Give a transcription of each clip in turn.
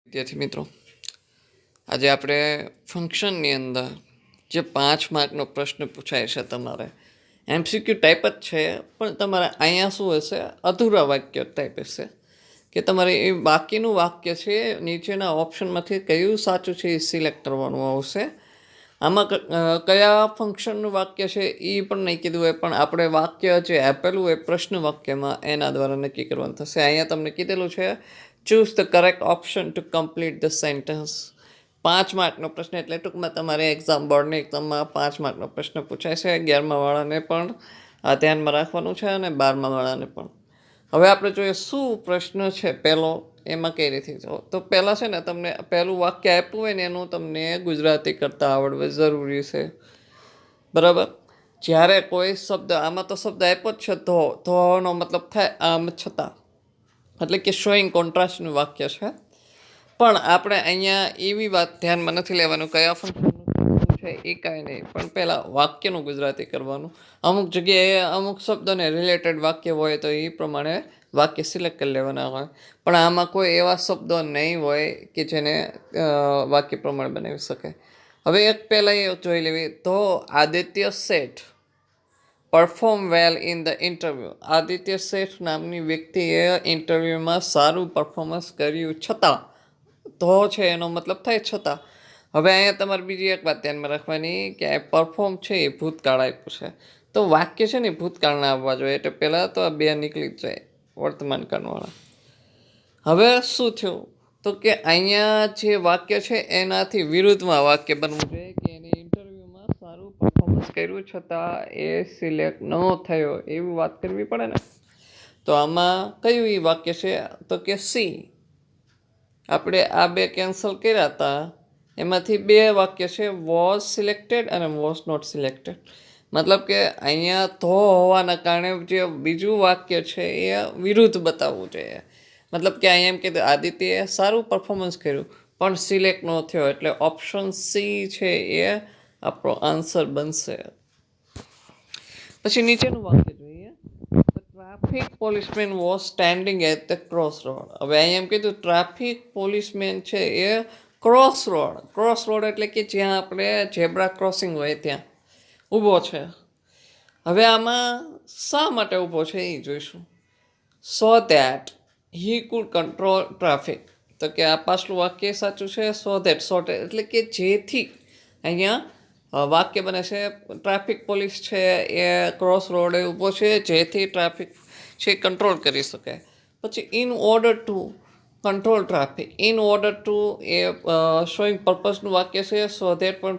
વિદ્યાર્થી મિત્રો, આજે આપણે ફંક્શનની અંદર જે 5 માર્કનો પ્રશ્ન પૂછાય છે તમારે MCQ ટાઈપ જ છે, પણ તમારે અહીંયા શું હશે, અધૂરા વાક્ય ટાઈપ હશે કે તમારે એ બાકીનું વાક્ય છે નીચેના ઓપ્શનમાંથી કયું સાચું છે એ સિલેક્ટ કરવાનું આવશે. આમાં કયા ફંક્શનનું વાક્ય છે એ પણ નહીં કીધું હોય, પણ આપણે વાક્ય જે આપેલું હોય પ્રશ્ન વાક્યમાં એના દ્વારા નક્કી કરવાનું થશે. અહીંયા તમને કીધેલું છે choose the correct option to complete the sentence. 5 માર્કનો પ્રશ્ન એટલે ટૂંકમાં તમારે બોર્ડની એક્ઝામમાં 5 માર્કનો પ્રશ્ન પૂછાય છે. 11મા વાળાને પણ આ ધ્યાનમાં રાખવાનું છે અને 12મા વાળાને પણ. હવે આપણે જોઈએ શું પ્રશ્ન છે પહેલો, એમાં કઈ રીતે તો પહેલાં છે ને તમને પહેલું વાક્ય આપ્યું હોય ને એનું તમને ગુજરાતી કરતાં આવડવું જરૂરી છે, બરાબર. જ્યારે કોઈ શબ્દ, આમાં તો શબ્દ આપ્યો જ છે ધોનો મતલબ થાય આમ છતાં, એટલે કે શોઈંગ કોન્ટ્રાસ્ટનું વાક્ય છે. પણ આપણે અહીંયા એવી વાત ધ્યાનમાં નથી લેવાનું કયા ફંક્શનનું છે એ કાંઈ નહીં, પણ પહેલાં વાક્યનું ગુજરાતી કરવાનું. અમુક જગ્યાએ અમુક શબ્દોને રિલેટેડ વાક્ય હોય તો એ પ્રમાણે વાક્ય સિલેક્ટ કરી લેવાના હોય, પણ આમાં કોઈ એવા શબ્દો નહીં હોય કે જેને વાક્ય પ્રમાણે બનાવી શકે. હવે એક પહેલાં એ જોઈ લેવી તો આદિત્ય શેઠ perform well in the interview. Aditya શેઠ નામની વ્યક્તિએ ઇન્ટરવ્યૂમાં સારું પરફોર્મન્સ કર્યું છતાં, તો છે એનો મતલબ થાય છતાં. હવે અહીંયા તમારે બીજી એક વાત ધ્યાનમાં રાખવાની કે આ પરફોર્મ છે એ ભૂતકાળ આપ્યું છે, તો વાક્ય છે ને ભૂતકાળના આવવા જોઈએ, એટલે પહેલાં તો આ બે નીકળી જ જાય વર્તમાન કાળવાળા. હવે શું થયું તો કે અહીંયા જે વાક્ય છે એનાથી વિરુદ્ધમાં વાક્ય બનવું જોઈએ કે એને ઇન્ટરવ્યૂમાં સારું પરફોર્મન્સ કર્યું છતાં એ સિલેક્ટ ન થયો, એવી વાત કરવી પડે ને. તો આમાં કયું એ વાક્ય છે તો કે સી. આપણે આ બે કેન્સલ કર્યા હતા, એમાંથી બે વાક્ય છે વોઝ સિલેક્ટેડ અને વોઝ નોટ સિલેક્ટેડ. મતલબ કે અહીંયા તો હોવાના કારણે જે બીજું વાક્ય છે એ વિરુદ્ધ બતાવવું જોઈએ. મતલબ કે અહીંયા એમ કીધું આદિત્યએ સારું પરફોર્મન્સ કર્યું પણ સિલેક્ટ ન થયો, એટલે ઓપ્શન સી છે એ આપણો આન્સર બનશે. પછી નીચેનું વાક્ય જોઈએ, traffic policeman was standing at the cross road. હવે અહીંયા એમ કીધું ટ્રાફિક પોલીસમેન છે એ ક્રોસ રોડ એટલે કે જ્યાં આપણે ઝેબ્રા ક્રોસિંગ હોય ત્યાં ઊભો છે. હવે આમાં શા માટે ઊભો છે એ જોઈશું. So that he could control traffic. તો કે આ પાછલું વાક્ય સાચું છે. સો ધેટ એટલે કે જેથી અહીંયા વાક્ય બને છે ટ્રાફિક પોલીસ છે એ ક્રોસ રોડે ઊભો છે જેથી ટ્રાફિક છે કંટ્રોલ કરી શકે. પછી in order to control traffic, in order to a showing પર્પઝનું વાક્ય છે. સો ધેટ પણ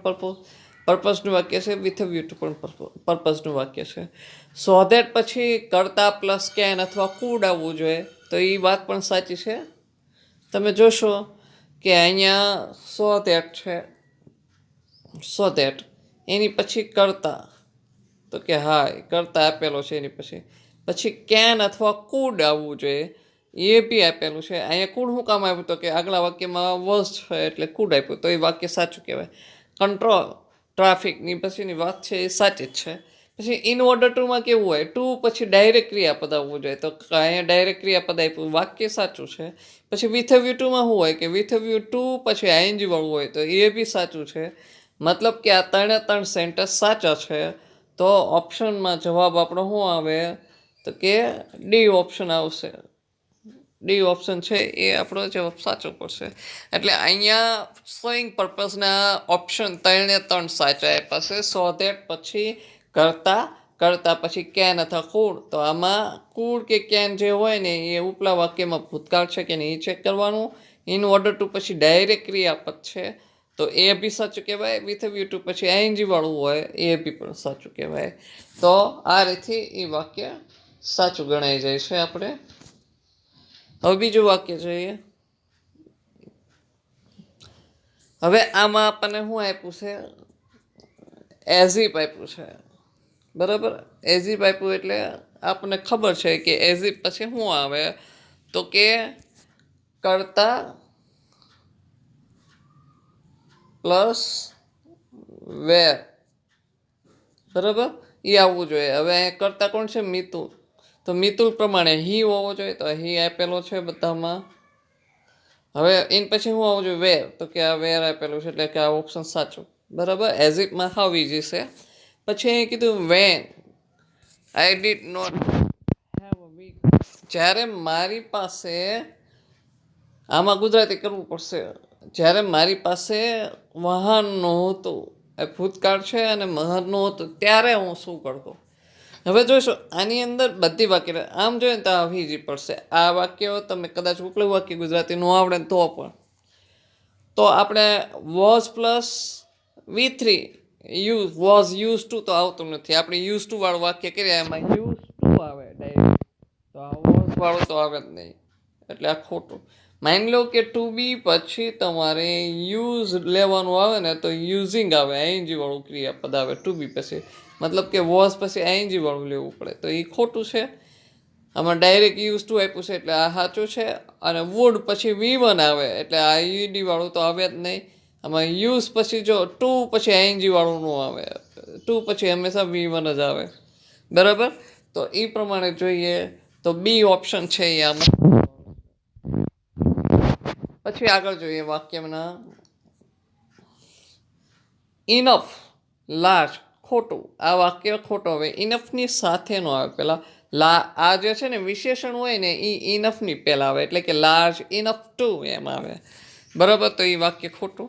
પર્પઝનું વાક્ય છે. વિથ વ્યૂ ટુ પણ પર્પઝનું વાક્ય છે. સો ધેટ પછી કરતા પ્લસ કેન અથવા કુડ આવવું જોઈએ, તો એ વાત પણ સાચી છે. તમે જોશો કે અહીંયા સો ધેટ એની પછી કરતા, તો કે હા એ કરતા આપેલો છે, એની પછી કેન અથવા કુડ આવવું જોઈએ, એ બી આપેલું છે. અહીંયા કુડ શું કામ આવ્યું તો કે આગલા વાક્યમાં વોઝ છે એટલે કુડ આપ્યું, તો એ વાક્ય સાચું કહેવાય. કંટ્રોલ ટ્રાફિકની પછીની વાત છે એ સાચી જ છે. પછી ઇન ઓર્ડર ટુમાં કેવું હોય, ટુ પછી ડાયરેક્ટ ક્રિયાપદ આવવું જોઈએ, તો અહીંયા ડાયરેક્ટ ક્રિયાપદ આપ્યું, વાક્ય સાચું છે. પછી વિથ વ્યૂ ટુમાં શું હોય કે વિથ વ્યૂ ટુ પછી આઈએનજી વાળું હોય, તો એ બી સાચું છે. મતલબ કે આ 3 સેન્ટેન્સ સાચા છે. તો ઓપ્શનમાં જવાબ આપણો શું આવે તો કે ડી ઓપ્શન આવશે. ડી ઓપ્શન છે એ આપણો જવાબ સાચો પડશે. એટલે અહીંયા શોઈંગ પર્પઝના ઓપ્શન 3 સાચા આપ્યા છે. સો ધેટ પછી કરતા પછી કેન અથવા કુડ. તો આમાં કુડ કે કેન જે હોય ને એ ઉપલા વાક્યમાં ભૂતકાળ છે કે નહીં એ ચેક કરવાનું. ઇન ઓર્ડર ટુ પછી ડાયરેક્ટ ક્રિયાપદ છે, તો એ બી સાચું કહેવાય. વિથ વ્યૂ ટુ પછી આઈએનજી વાળું હોય એ બી પણ સાચું કહેવાય. તો આ રીતે એ વાક્ય સાચું ગણાઈ જાય છે. આપણે હવે બીજું વાક્ય જોઈએ. હવે આમાં આપણને શું આપ્યું છે, એઝિપ આપ્યું છે, બરાબર. એઝિપ આપ્યું એટલે આપણને ખબર છે કે એઝિપ પછી શું આવે તો કે કરતા પ્લસ વેર, બરાબર, એ આવવું જોઈએ. હવે અહીંયા કરતા કોણ છે, મિતુલ. તો મિતુલ પ્રમાણે હી હોવો જોઈએ, તો હી આપેલો છે બધામાં. હવે એન પછી હું આવું છું વેર, તો કે આ વેર આપેલું છે એટલે કે આ ઓપ્શન સાચું. બરાબર, એઝ ઇટમાં હાવ ઇઝી છે. પછી અહીં કીધું when I did not have a week, જ્યારે મારી પાસે, આમાં ગુજરાતી કરવું પડશે, જ્યારે મારી પાસે વાહન નહોતું, એ ભૂતકાળ છે અને વાહન નહોતું ત્યારે હું શું કરતો. હવે જોઈશું આની અંદર બધી વાક્ય આમ જોઈએ ને તો આવી જ પડશે. આ વાક્યો તમે કદાચ ઉપલું વાક્ય ગુજરાતી નું આવડે ને તો પણ, તો આપણે was plus V3 use was use to તો આવતું નથી. આપણે યુઝ ટુ વાળું વાક્ય કરીએ એમાં યુઝ ટુ આવે ડાયરેક્ટ, તો આ વોઝ વાળું તો આવે જ નહીં, એટલે આ ખોટું. માની લો કે ટુ બી પછી તમારે યુઝ લેવાનું આવે ને તો યુઝિંગ આવે, આઈએનજી વાળું ક્રિયાપદ આવે ટુ બી પછી, મતલબ કે વોઝ પછી આઈએનજી વાળું લેવું પડે, તો એ ખોટું છે. આમાં ડાયરેક્ટ યુઝ ટુ આપ્યું છે એટલે આ સાચું છે. અને વુડ પછી V1 આવે એટલે આ યુડી વાળું તો આવે જ નહીં. આમાં યુઝ પછી જો ટુ પછી આઈએનજી વાળું નું આવે, ટુ પછી હંમેશા V1 જ આવે. બરાબર, તો એ પ્રમાણે જોઈએ તો બી ઓપ્શન છે એ આમાં. પછી આગળ જોઈએ વાક્યના ઇનફ લાર્જ, ખોટું. આ વાક્ય ખોટું. હવે ઇનફની સાથે નો આવે, પેલા આ જે છે ને વિશેષણ હોય ને એ ઇનફની પહેલા આવે, એટલે કે લાર્જ ઇનફ ટુ એમ આવે. બરાબર, તો એ વાક્ય ખોટું.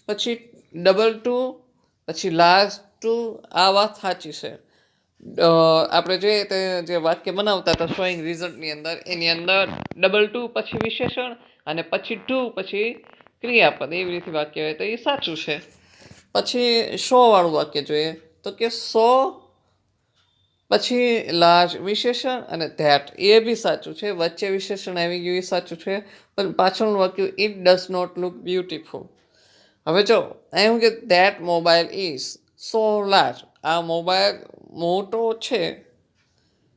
પછી ડબલ ટુ પછી લાર્જ ટુ, આ વાત સાચી છે. આપણે જોઈએ તે જે વાક્ય બનાવતા હતા શોઈંગ રિઝલ્ટની અંદર, એની અંદર ડબલ ટુ પછી વિશેષણ અને પછી ટુ પછી ક્રિયાપદ, એવી રીતે વાક્ય હોય તો એ સાચું છે. પછી સો વાળું વાક્ય જોઈએ તો કે સો પછી લાર્જ વિશેષણ અને ધેટ, એ બી સાચું છે. વચ્ચે વિશેષણ આવી ગયું એ સાચું છે. પણ પાછળનું વાક્ય it does not look beautiful. હવે જો અહીં હું કે that mobile is so large, આ મોબાઈલ મોટો છે.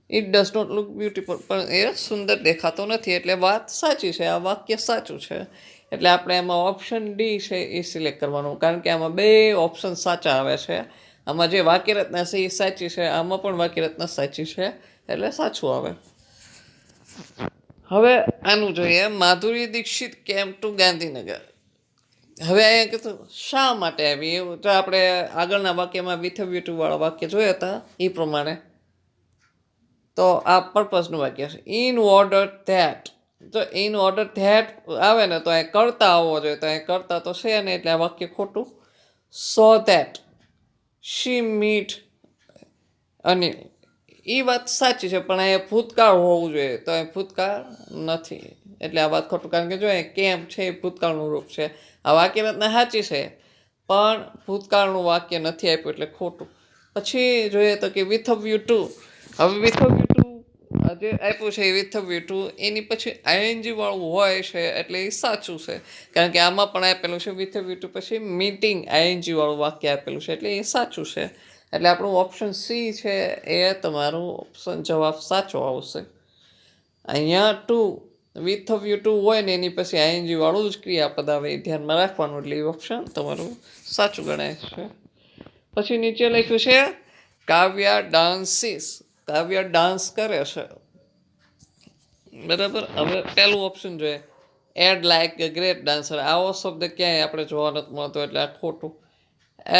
It does not look beautiful, પણ એ સુંદર દેખાતો નથી, એટલે વાત સાચી છે, આ વાક્ય સાચું છે. એટલે આપણે એમાં ઓપ્શન ડી છે એ સિલેક્ટ કરવાનું, કારણ કે આમાં બે ઓપ્શન સાચા આવે છે. આમાં જે વાક્યરચના છે એ સાચી છે, આમાં પણ વાક્યરચના સાચી છે, એટલે સાચું આવે. હવે આનું જોઈએ માધુરી દીક્ષિત કેમ ટુ ગાંધીનગર. હવે અહીંયા કીધું શા માટે આવી, એવું તો આપણે આગળના વાક્યમાં વિથ વ્યુ ટુ વાળા વાક્ય જોયા હતા એ પ્રમાણે. તો આ પર્પઝનું વાક્ય છે. ઇન ઓર્ડર ધેટ, તો ઇન ઓર્ડર ધેટ આવે ને તો અહીં કરતા આવવો જોઈએ, તો અહીં કરતા તો છે ને, એટલે આ વાક્ય ખોટું. So that she meet Anil, એ વાત સાચી છે, પણ અહીંયા ભૂતકાળ હોવું જોઈએ, તો અહીં ભૂતકાળ નથી, એટલે આ વાત ખોટું. કારણ કે જો કેમ છે એ ભૂતકાળનું રૂપ છે. આ વાક્ય રચના સાચી છે પણ ભૂતકાળનું વાક્ય નથી આપ્યું, એટલે ખોટું. પછી જોઈએ તો કે વિથ વ્યુ ટુ. હવે વિથ વ્યુ ટુ જે આપ્યું છે એ વિથ વ્યુ ટુ, એની પછી આઈએનજી વાળું હોય છે એટલે એ સાચું છે. કારણ કે આમાં પણ આપેલું છે વિથ વ્યુ ટુ પછી મીટિંગ આઈએનજી વાળું વાક્ય આપેલું છે, એટલે એ સાચું છે. એટલે આપણું ઓપ્શન સી છે એ તમારું ઓપ્શન જવાબ સાચો આવશે. અહીંયા ટુ વિથ વ્યુ ટુ હોય ને એની પછી આઈએનજી વાળું જ ક્રિયાપદ આવે, એ ધ્યાનમાં રાખવાનું, એટલે એ ઓપ્શન તમારું સાચું ગણાય છે. પછી નીચે લખ્યું છે કાવ્યા ડાન્સીસ, કાવ્ય ડાન્સ કરે છે. બરાબર, હવે પહેલું ઓપ્શન જોઈએ add like a great dancer, આવો શબ્દ ક્યાંય આપણે જોવા નથી મળતો, એટલે આ ખોટું.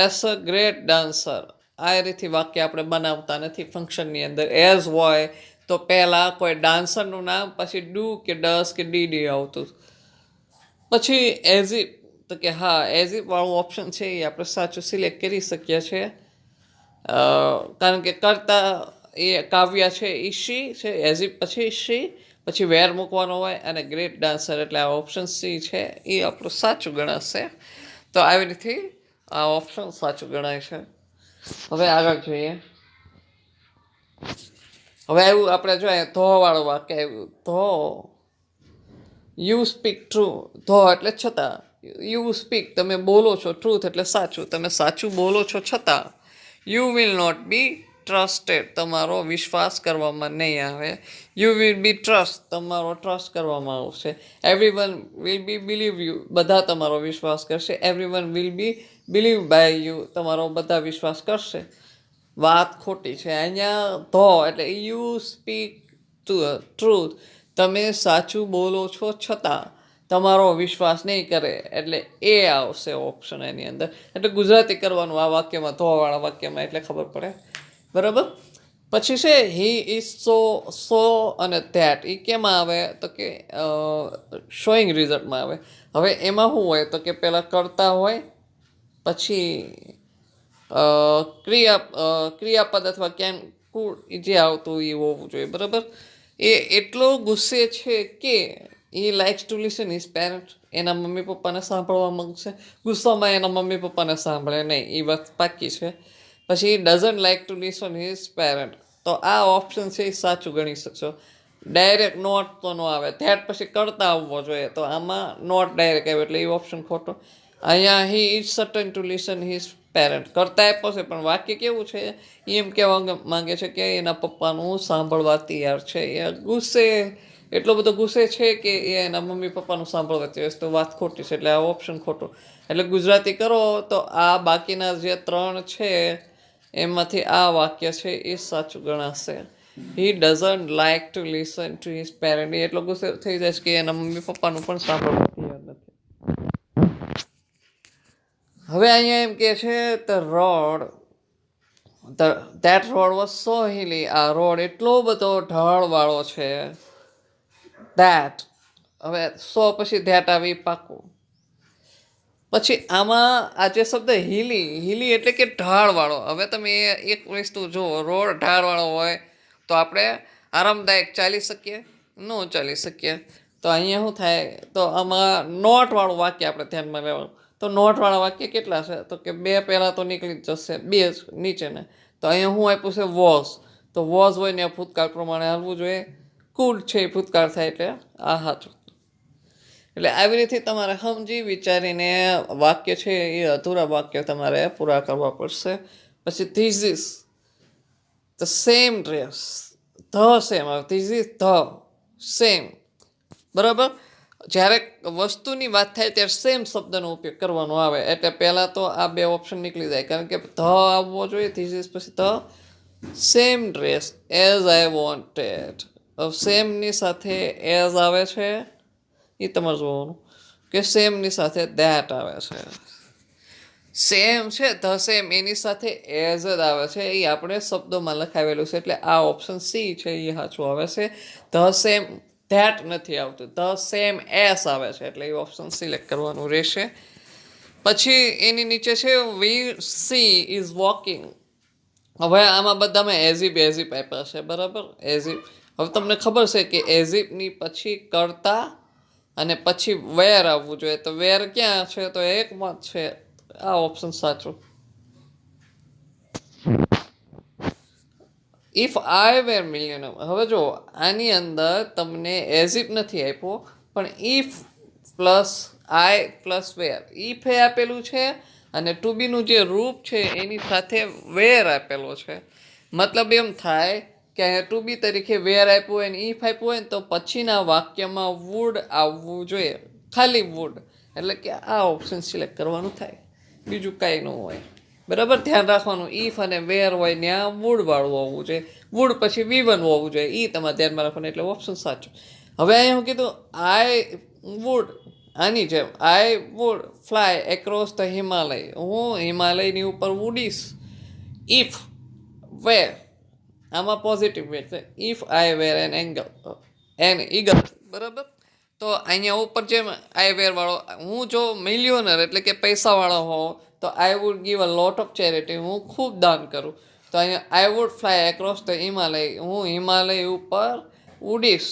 એઝ અ ગ્રેટ ડાન્સર, આ રીતે વાક્ય આપણે બનાવતા નથી ફંક્શનની અંદર. એઝ હોય તો પહેલાં કોઈ ડાન્સરનું નામ, પછી ડુ કે ડસ કે ડી આવતું. પછી એઝ ઇફ, તો કે હા એઝ ઇફ વાળું ઓપ્શન છે એ આપણે સાચું સિલેક્ટ કરી શકીએ છીએ. કારણ કે કરતા એ કાવ્ય છે એ શી છે, એઝ ઇફ પછી શી પછી વેર મૂકવાનો હોય, અને ગ્રેટ ડાન્સર, એટલે આ ઓપ્શન સી છે એ આપણું સાચું ગણાશે. તો આવી રીતે આ ઓપ્શન સાચું ગણાય છે. હવે આગળ જોઈએ. હવે એવું આપણે જોઈએ ધો વાળું વાક્ય આવ્યું, ધો યુ સ્પીક ટ્રુ, ધો એટલે છતાં, યુ સ્પીક તમે બોલો છો, ટ્રુથ એટલે સાચું, તમે સાચું બોલો છો છતાં, you will not be trusted તમારો વિશ્વાસ કરવામાં નહીં આવે, યુ વિલ બી ટ્રસ્ટ તમારો ટ્રસ્ટ કરવામાં આવશે, everyone will be believe you બધા તમારો વિશ્વાસ કરશે, everyone will be believe by you તમારો બધા વિશ્વાસ કરશે. વાત ખોટી છે. અહીંયા ધો એટલે યુ સ્પીક ટ્રુથ, તમે સાચું બોલો છો છતાં, તમારો વિશ્વાસ નહીં કરે એટલે એ આવશે ઓપ્શન એની અંદર. એટલે ગુજરાતી કરવાનું આ વાક્યમાં, ધોવાળા વાક્યમાં, એટલે ખબર પડે. બરાબર. પછી છે હી ઇઝ સો અને ધેટ, એ કેમાં આવે તો કે શોઈંગ રિઝલ્ટમાં આવે. હવે એમાં શું હોય તો કે પહેલાં કરતા હોય, પછી ક્રિયાપદ અથવા કેન જે આવતું એ હોવું જોઈએ. બરાબર. એ એટલો ગુસ્સે છે કે એ likes to listen his parent, એના મમ્મી પપ્પાને સાંભળવા માંગશે. ગુસ્સામાં એના મમ્મી પપ્પાને સાંભળે નહીં, એ વાત પાકી છે. પછી doesn't like to listen his parent, તો આ ઓપ્શન છે એ સાચું ગણી શકશો. ડાયરેક્ટ નોટ તો ન આવે, ધેટ પછી કરતા આવવો જોઈએ, તો આમાં નોટ ડાયરેક્ટ આવ્યો એટલે એ ઓપ્શન ખોટો. અહીંયા he is certain two listen his parent, કરતા આપ્યો છે પણ વાક્ય કેવું છે, એમ કહેવા માંગે છે કે એના પપ્પાનું સાંભળવા તૈયાર છે. એ ગુસ્સે, એટલો બધો ગુસ્સે છે કે એ એના મમ્મી પપ્પાનું સાંભળવા તૈયાર છે, તો વાત ખોટી છે. એટલે આ ઓપ્શન ખોટો. એટલે ગુજરાતી કરો તો આ બાકીના જે 3 છે એમાંથી આ વાક્ય છે એ સાચું ગણાશે. He doesn't like to listen to his parent, એટલો ગુસ્સે થઈ જાય છે કે એના મમ્મી પપ્પાનું પણ સાંભળવા તૈયાર નથી. હવે અહીંયા એમ કે છે ધેટ રોડ વોઝ સો હિલી, આ રોડ એટલો બધો ઢાળવાળો છે. ધેટ, હવે સો પછી ધેટ આવી પાકું. પછી આમાં આ જે શબ્દ હિલી એટલે કે ઢાળવાળો. હવે તમે એક વસ્તુ જુઓ, રોડ ઢાળવાળો હોય તો આપણે આરામદાયક ચાલી શકીએ? ન ચાલી શકીએ. તો અહીંયા શું થાય, તો આમાં નોટવાળું વાક્ય આપણે ધ્યાનમાં લેવાનું. તો નોટવાળા વાક્ય કેટલા છે તો કે 2 પહેલાં તો નીકળી જ જશે, 2 જ નીચેને. તો અહીંયા શું આપ્યું છે, વોઝ. તો વોઝ હોય ને ભૂતકાળ પ્રમાણે હાલવું જોઈએ. કુડ છે એ ભૂતકાળ થાય એટલે આ સાચું. એટલે આવી રીતે તમારે સમજી વિચારીને વાક્ય છે એ અધૂરા વાક્ય તમારે પૂરા કરવા પડશે. પછી this is the same dress, the same આવે, ધીસ ઇઝ ધ સેમ. બરાબર. જ્યારે વસ્તુની વાત થાય ત્યારે સેમ શબ્દનો ઉપયોગ કરવાનો આવે. એટલે પહેલાં તો આ 2 ઓપ્શન નીકળી જાય, કારણ કે ધ આવવો જોઈએ, ધીસ ઇઝ પછી the same dress as I wanted. સેમની સાથે એઝ આવે છે, એ તમારે જોવાનું કે સેમની સાથે ધેટ આવે છે. સેમ છે ધ સેમ, એની સાથે એઝ જ આવે છે, એ આપણે શબ્દોમાં લખાવેલું છે. એટલે આ ઓપ્શન સી છે એ સાચું આવે છે. ધ સેમ ધેટ નથી આવતું, ધ સેમ એસ આવે છે, એટલે એ ઓપ્શન સિલેક્ટ કરવાનું રહેશે. પછી એની નીચે છે વી સી ઇઝ વોકિંગ. હવે આમાં બધામાં એઝિપ આપ્યા છે. બરાબર. એઝિપ, હવે તમને ખબર છે કે એઝિપની પછી કરતા અને પછી વેર આવવું જોઈએ. તો વેર ક્યાં છે, તો એકમાં જ છે. આ ઓપ્શન સાચું. ઇફ આઈ વેર મિલિયનર, હવે જો આની અંદર તમને એઝિપ નથી આપ્યો, પણ if plus I plus were, if એ આપેલું છે અને ટુ બીનું જે રૂપ છે એની સાથે વેર આપેલો છે. મતલબ એમ થાય કે અહીંયા ટુ બી તરીકે વેર આપ્યું હોય ને ઇફ આપ્યું હોય ને, તો પછીના વાક્યમાં વુડ આવવું જોઈએ, ખાલી વુડ. એટલે કે આ ઓપ્શન સિલેક્ટ કરવાનું થાય, બીજું કાંઈ ન હોય. બરાબર. ધ્યાન રાખવાનું, ઇફ અને વેર હોય ત્યાં વુડ વાળું હોવું જોઈએ, વુડ પછી V1 હોવું જોઈએ, એ તમારે ધ્યાનમાં રાખવાનું. એટલે ઓપ્શન સાચું. હવે અહીંયા હું કીધું આઈ વુડ, આની જેમ I would fly across the Himalaya, હું હિમાલયની ઉપર ઉડીશ. ઇફ વેર, આમાં પોઝિટિવ વે છે. If I were an eagle. બરાબર. તો અહીંયા ઉપર જેમ આઈ વેર વાળો, હું જો મિલિયોનર એટલે કે પૈસાવાળો હોઉં તો I would give a lot of charity, હું ખૂબ દાન કરું. તો અહીંયા આઈ would fly across the Himalaya, હું હિમાલય ઉપર ઉડીશ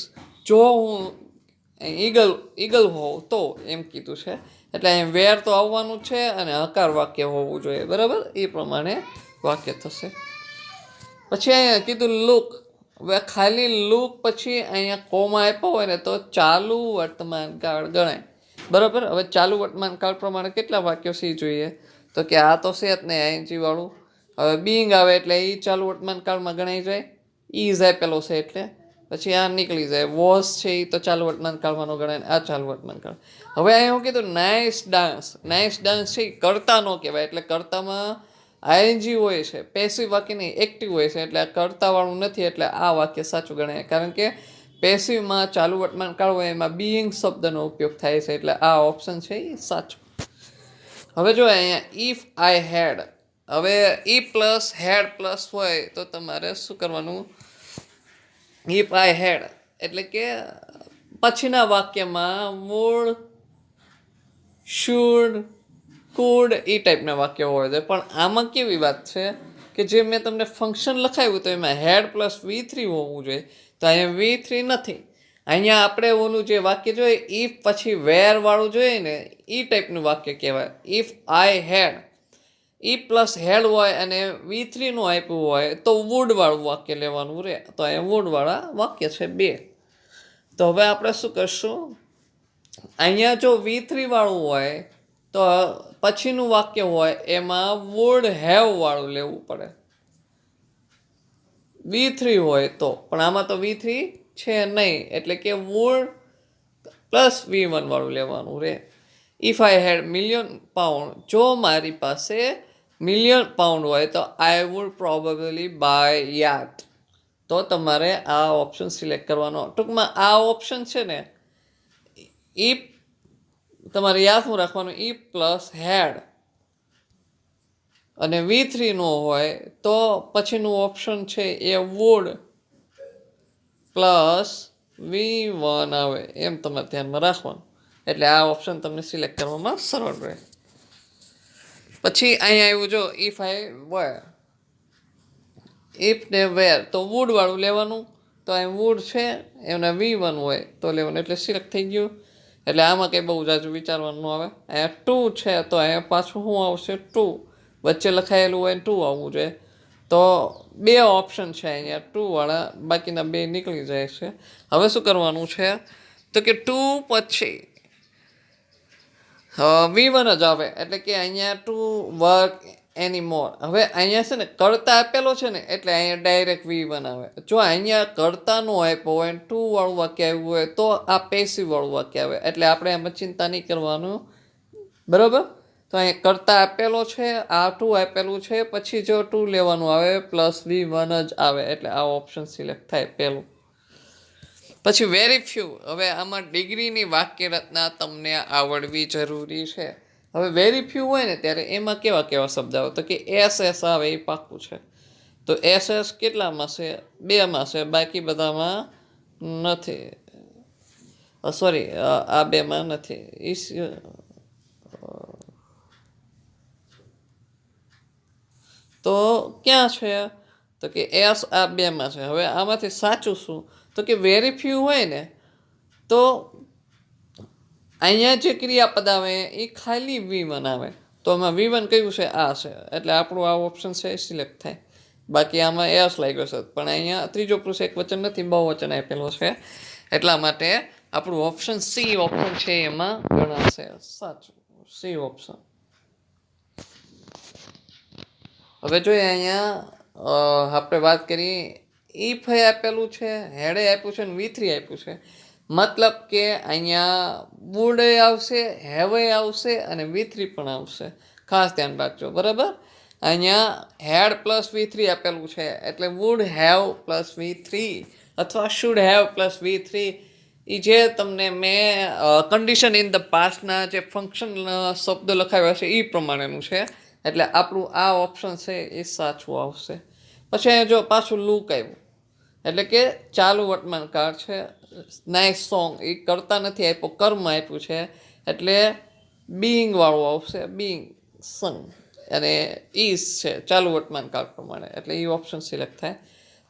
જો હું ઈગલ હોઉં તો, એમ કીધું છે. એટલે અહીંયા વેર તો આવવાનું છે અને હકાર વાક્ય હોવું જોઈએ. બરાબર. એ પ્રમાણે વાક્ય થશે. પછી અહીંયા કીધું લુક. હવે ખાલી લુક પછી અહીંયા કોમા આપ્યો હોય ને તો ચાલુ વર્તમાન કાળ ગણાય. બરાબર. હવે ચાલુ વર્તમાન કાળ પ્રમાણે કેટલા વાક્યો સી જોઈએ, તો કે આ તો છે જ ને આઈએનજી વાળું. હવે બીંગ આવે એટલે એ ચાલુ વર્તમાન કાળમાં ગણાઈ જાય, ઇઝ આપેલો છે એટલે. પછી આ નીકળી જાય, વોઝ છે એ તો ચાલુ વર્તમાન કાળમાં ન ગણાય, આ ચાલુ વર્તમાન કાળ. હવે અહીંયા હું કીધું નાઇસ ડાન્સ. નાઇસ ડાન્સ છે એ કરતા ન કહેવાય, એટલે કરતામાં આઈએનજી હોય છે, પેસિવ વાક્ય નહીં, એક્ટિવ હોય છે, એટલે આ કરતાવાળું નથી. એટલે આ વાક્ય સાચું ગણાય, કારણ કે પેસિવમાં ચાલુ વર્તમાન કાળ હોય એમાં બીઇંગ શબ્દનો ઉપયોગ થાય છે, એટલે આ ઓપ્શન છે એ સાચો. હવે જો અહીંયા ઇફ આઈ હેડ, હવે ઈ પ્લસ હેડ પ્લસ હોય તો તમારે શું કરવાનું? ઇફ આઈ હેડ એટલે કે પછીના વાક્યમાં વુડ, શુડ, કુડ એ ટાઈપના વાક્ય હોય છે. પણ આમાં કેવી વાત છે કે જે મેં તમને ફંક્શન લખાવ્યું તો એમાં હેડ પ્લસ V3 હોવું જોઈએ, તો અહીંયા V3 નથી. અહીંયા આપણે ઓલું જે વાક્ય જોઈએ ઇફ પછી વેર વાળું જોઈએ ને એ ટાઈપનું વાક્ય કહેવાય. If I head, E plus હેડ હોય અને V3 નું આપ્યું હોય તો વુડ વાળું વાક્ય લેવાનું રહે. તો અહીંયા વુડ વાળા વાક્ય છે 2. તો હવે આપણે શું કરશું? અહીંયા જો V3 વાળું હોય તો પછીનું વાક્ય હોય એમાં વુડ હેવ વાળું લેવું પડે V3 હોય તો. પણ આમાં તો V3 છે નહીં, એટલે કે વુડ પ્લસ V1 વાળું લેવાનું રહે. ઇફ આઈ હેડ £1,000,000, જો મારી પાસે £1,000,000 હોય તો I would probably by yacht. તો તમારે આ ઓપ્શન સિલેક્ટ કરવાનો. ટૂંકમાં આ ઓપ્શન છે ને ઈ તમારે યાદમાં રાખવાનું, ઈ પ્લસ હેડ અને V3 નો હોય તો પછીનું ઓપ્શન છે એ વુડ પ્લસ V1 આવે, એમ તમારે ધ્યાનમાં રાખવાનું. એટલે આ ઓપ્શન તમને સિલેક્ટ કરવામાં સરળ રહે. પછી અહીંયા આવ્યું જો ઇફ આઈ વેર, ઇફ ને વેર તો વુડ વાળું લેવાનું. તો અહીં વુડ છે એમને V1 હોય તો લેવાનું, એટલે સિલેક્ટ થઈ ગયું. એટલે આમાં કંઈ બહુ જાજુ વિચારવાનું ન આવે. અહીંયા 2 છે તો અહીંયા પાછું શું આવશે? 2 વચ્ચે લખાયેલું હોય 2 આવવું જોઈએ. તો 2 ઓપ્શન છે અહીંયા 2 વાળા, બાકીના 2 નીકળી જાય છે. હવે શું કરવાનું છે તો કે 2 પછી V1 જ આવે, એટલે કે અહીંયા ટુ વર્ક એની મોર. હવે અહીંયા છે ને કરતા આપેલો છે ને એટલે અહીંયા ડાયરેક્ટ V1 આવે. જો અહીંયા કરતાનું આપ્યો હોય 2 વાળું વાક્ય આવ્યું હોય તો આ પેસિવ વાળું વાક્ય આવે, એટલે આપણે એમાં ચિંતા નહીં કરવાનું, બરાબર? તો અહીંયા કરતા આપેલો છે, આ 2 આપેલું છે, પછી જો 2 લેવાનું આવે પ્લસ V1 જ આવે, એટલે આ ઓપ્શન સિલેક્ટ થાય પહેલું. પછી વેરી ફ્યુ. હવે આમાં ડિગ્રીની વાક્ય રચના તમને આવડવી જરૂરી છે. હવે વેરી ફ્યુ હોય ને ત્યારે એમાં કેવા કેવા શબ્દ આવે તો કે SS આવે એ પાક્કું છે. તો SS કેટલામાં છે? 2માં છે, બાકી બધામાં નથી. સોરી, આ 2માં નથી. તો ક્યાં છે તો કે S આ 2માં છે. હવે આમાંથી સાચું શું તો કે વેરી ફ્યુ હોય ને તો અહીંયા જે ક્રિયાપદ આવે એ ખાલી V1 આવે. તો આમાં V1 કયું છે? આ છે, એટલે આપણું આ ઓપ્શન છે એ સિલેક્ટ થાય. બાકી આમાં S લાગ્યો છે, પણ અહીંયા ત્રીજો પુરુષ એક વચન નથી, બહુવચન આપેલો છે, એટલા માટે આપણું ઓપ્શન C ઓપ્શન છે એમાં ગણાશે સાચું. C option. હવે જોઈએ અહીંયા આપણે વાત કરી, ઇફ આપેલું છે, હેડે આપ્યું છે, ને V3 આપ્યું છે. મતલબ કે અહીંયા વુડ આવશે, હેવ આવશે અને V3 પણ આવશે. ખાસ ધ્યાન રાખજો, બરાબર? અહીંયા હેડ પ્લસ V3 આપેલું છે, એટલે વુડ હેવ પ્લસ V3 અથવા શુડ હેવ પ્લસ V3. એ જે તમને મેં કન્ડિશન ઇન ધ પાસ્ટના જે ફંક્શન શબ્દ લખાવ્યા છે એ પ્રમાણેનું છે, એટલે આપણું આ ઓપ્શન છે એ સાચું આવશે. પછી અહીંયા જો પાછું લુક આવ્યું, એટલે કે ચાલુ વર્તમાન કાળ છે. નાઇસ સોંગ એ કરતા નથી આપ્યો, કર્મ આપ્યું છે, એટલે બીઇંગ વાળું આવશે, બીઇંગ સং. અને ઇઝ છે ચાલુ વર્તમાન કાળ પ્રમાણે, એટલે એ ઓપ્શન સિલેક્ટ થાય.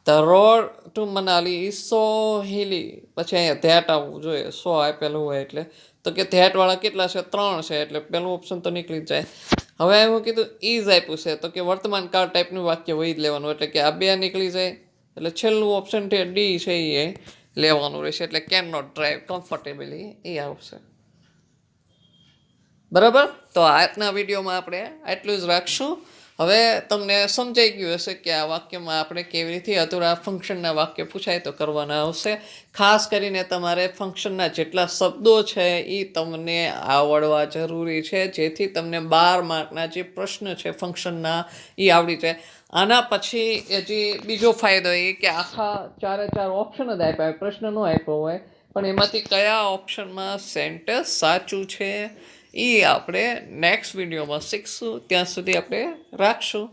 The road to Manali is so હિલી. પછી અહીંયા ધેટ આવવું જોઈએ, 100 આપેલું હોય એટલે. તો કે ધેટવાળા કેટલા છે? 3 છે, એટલે પહેલું ઓપ્શન તો નીકળી જાય. હવે એવું કીધું ઇઝ આપ્યું છે, તો કે વર્તમાન કાળ ટાઈપનું વાક્ય હોય જ લેવાનું, એટલે કે આ 2 નીકળી જાય. એટલે છેલ્લું ઓપ્શન છે ડી છે એ લેવાનું રહેશે, એટલે કેન નોટ ડ્રાઈવ કમ્ફર્ટેબલી એ આવશે. બરાબર? તો આજના વિડીયોમાં આપણે આટલું જ રાખશું. હવે તમને સમજાઈ ગયું હશે કે આ વાક્યમાં આપણે કેવી રીતે અધૂરા ફંક્શનના વાક્ય પૂછાય તો કરવાના આવશે. ખાસ કરીને તમારે ફંક્શનના જેટલા શબ્દો છે એ તમને આવડવા જરૂરી છે, જેથી તમને 12 માર્કના જે પ્રશ્ન છે ફંક્શનના એ આવડી જાય. આના પછી હજી બીજો ફાયદો એ કે આખા 4 ઓપ્શન જ આપ્યા હોય, પ્રશ્ન ન આપ્યો હોય, પણ એમાંથી કયા ઓપ્શનમાં સેન્ટેન્સ સાચું છે એ આપણે નેક્સ્ટ વિડીયોમાં શીખશું. ત્યાં સુધી આપણે રાખશું.